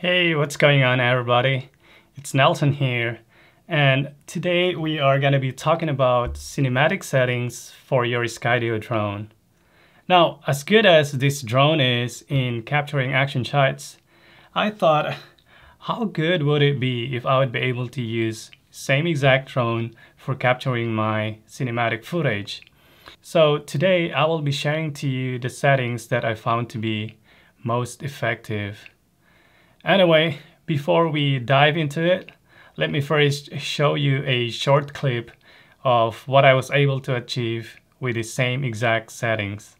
Hey, what's going on, everybody? It's Nelson here, and today we are going to be talking about cinematic settings for your Skydio drone. Now, as good as this drone is in capturing action shots, I thought, how good would it be if I would be able to use same exact drone for capturing my cinematic footage? So today I will be sharing to you the settings that I found to be most effective. Anyway, before we dive into it, let me first show you a short clip of what I was able to achieve with the same exact settings.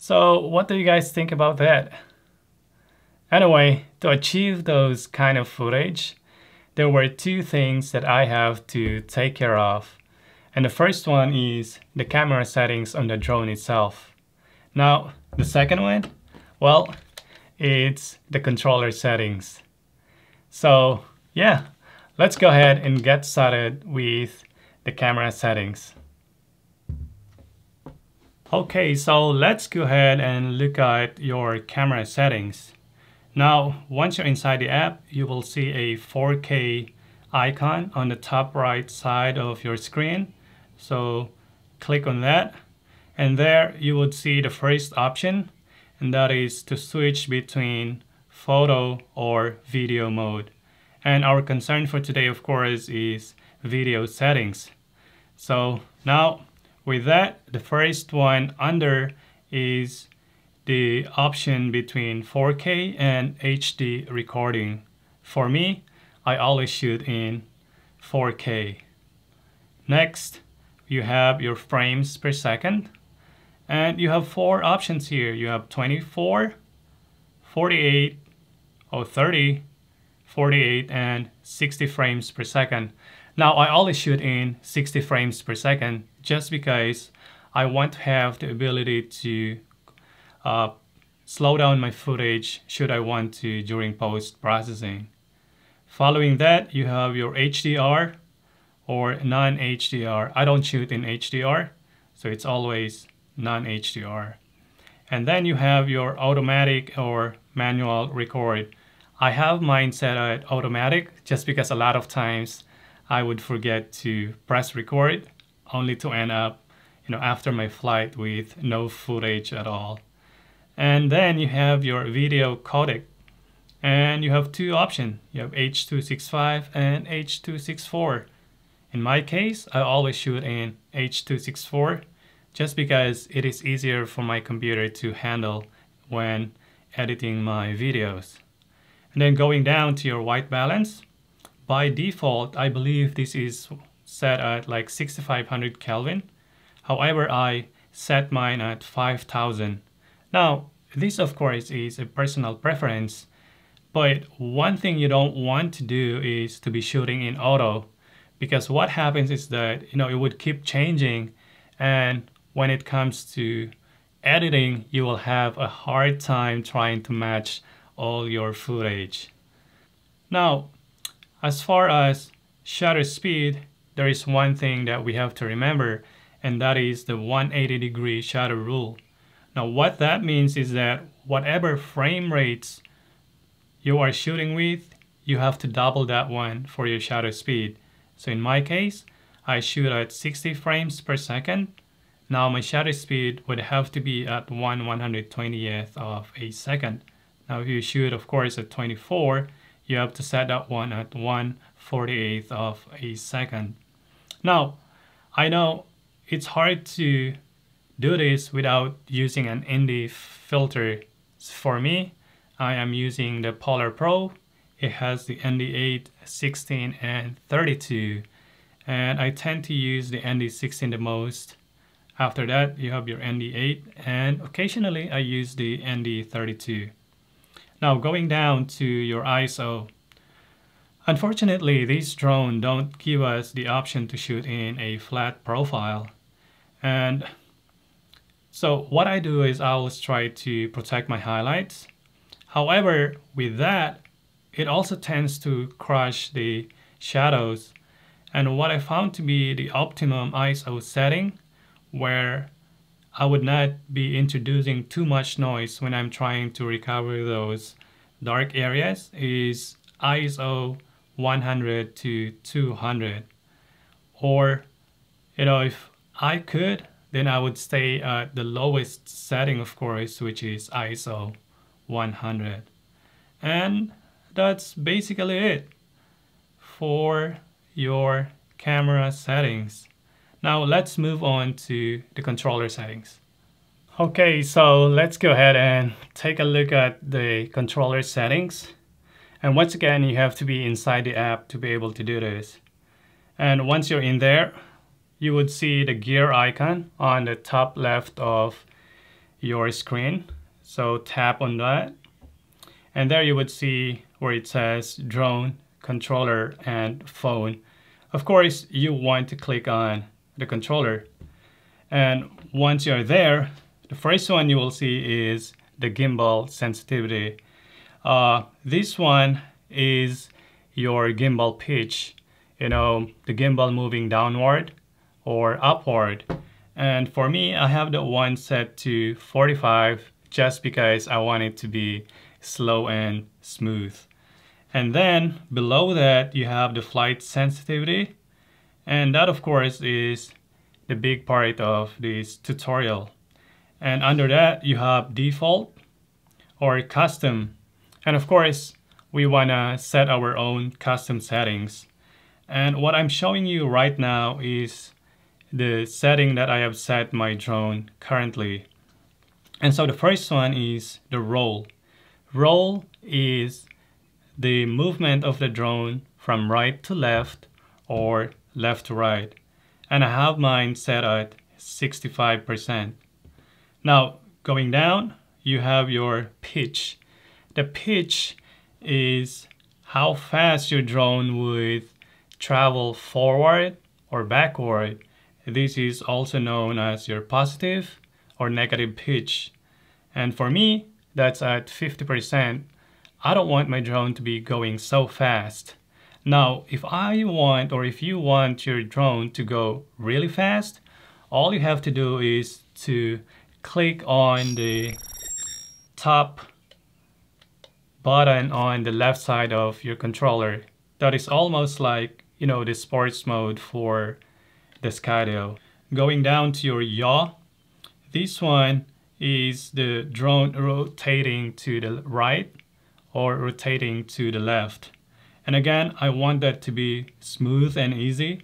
So what do you guys think about that? Anyway, to achieve those kind of footage, there were two things that I have to take care of. And the first one is the camera settings on the drone itself. Now, the second one, well, it's the controller settings. So yeah, let's go ahead and get started with the camera settings. Okay, so let's go ahead and look at your camera settings. Now, once you're inside the app, you will see a 4K icon on the top right side of your screen. So click on that, and there you would see the first option, and that is to switch between photo or video mode. And our concern for today, of course, is video settings. So now, with that, the first one under is the option between 4K and HD recording. For me, I always shoot in 4K. Next, you have your frames per second. And you have four options here. You have 24, 48, 30, 48, and 60 frames per second. Now, I always shoot in 60 frames per second just because I want to have the ability to slow down my footage should I want to during post-processing. Following that, you have your HDR or non-HDR. I don't shoot in HDR, so it's always non-HDR. And then you have your automatic or manual record. I have mine set at automatic just because a lot of times I would forget to press record only to end up, after my flight with no footage at all. And then you have your video codec, and you have two options. You have H.265 and H.264. In my case, I always shoot in H.264 just because it is easier for my computer to handle when editing my videos. And then going down to your white balance, by default, I believe this is set at like 6500 Kelvin. However, I set mine at 5,000. Now, this of course is a personal preference, but one thing you don't want to do is to be shooting in auto, because what happens is that it would keep changing, and when it comes to editing, you will have a hard time trying to match all your footage. Now, as far as shutter speed, there is one thing that we have to remember, and that is the 180-degree shutter rule. Now, what that means is that whatever frame rates you are shooting with, you have to double that one for your shutter speed. So in my case, I shoot at 60 frames per second. Now my shutter speed would have to be at 1/120th of a second. Now if you shoot, of course, at 24, you have to set that one at 1/48th of a second. Now, I know it's hard to do this without using an ND filter. For me, I am using the Polar Pro. It has the ND8, 16, and 32. And I tend to use the ND16 the most. After that, you have your ND8, and occasionally I use the ND32. Now, going down to your ISO. Unfortunately, these drones don't give us the option to shoot in a flat profile. And so what I do is I always try to protect my highlights. However, with that, it also tends to crush the shadows. And what I found to be the optimum ISO setting, where I would not be introducing too much noise when I'm trying to recover those dark areas, is ISO 100 to 200. Or, if I could, then I would stay at the lowest setting, of course, which is ISO 100. And that's basically it for your camera settings. Now let's move on to the controller settings. Okay, so let's go ahead and take a look at the controller settings. And once again, you have to be inside the app to be able to do this. And once you're in there, you would see the gear icon on the top left of your screen. So tap on that. And there you would see where it says drone, controller, and phone. Of course, you want to click on the controller. And once you're there, the first one you will see is the gimbal sensitivity. This one is your gimbal pitch, the gimbal moving downward or upward. And for me, I have the one set to 45 just because I want it to be slow and smooth. And then below that, you have the flight sensitivity. And that, of course, is the big part of this tutorial. And under that, you have default or custom. And of course, we want to set our own custom settings. And what I'm showing you right now is the setting that I have set my drone currently. And so the first one is the roll. Roll is the movement of the drone from right to left or left to right. And I have mine set at 65%. Now, going down, you have your pitch. The pitch is how fast your drone would travel forward or backward. This is also known as your positive or negative pitch. And for me, that's at 50%. I don't want my drone to be going so fast. Now, if you want your drone to go really fast, all you have to do is to click on the top button on the left side of your controller. That is almost like, the sports mode for the Skydio. Going down to your yaw, this one is the drone rotating to the right or rotating to the left. And again, I want that to be smooth and easy.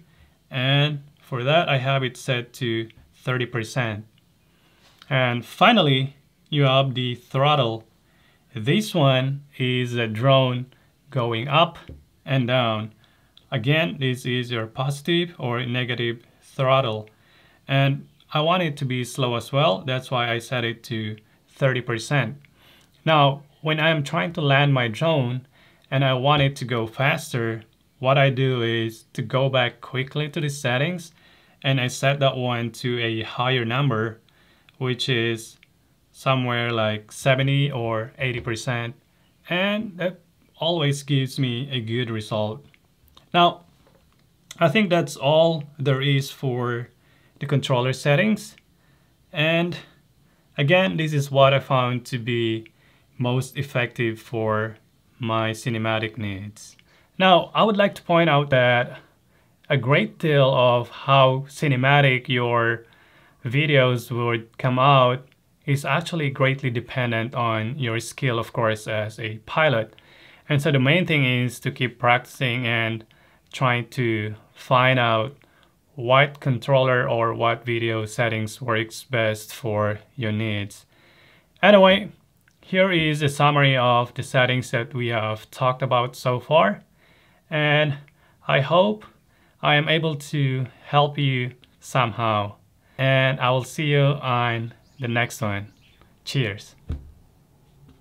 And for that, I have it set to 30%. And finally, you have the throttle. This one is a drone going up and down. Again, this is your positive or negative throttle. And I want it to be slow as well. That's why I set it to 30%. Now, when I am trying to land my drone and I want it to go faster, what I do is to go back quickly to the settings and I set that one to a higher number, which is somewhere like 70 or 80%. And that always gives me a good result. Now, I think that's all there is for the controller settings. And again, this is what I found to be most effective for my cinematic needs. Now, I would like to point out that a great deal of how cinematic your videos would come out is actually greatly dependent on your skill, of course, as a pilot. And so the main thing is to keep practicing and trying to find out what controller or what video settings works best for your needs. Anyway, here is a summary of the settings that we have talked about so far. And I hope I am able to help you somehow. And I will see you on the next one. Cheers.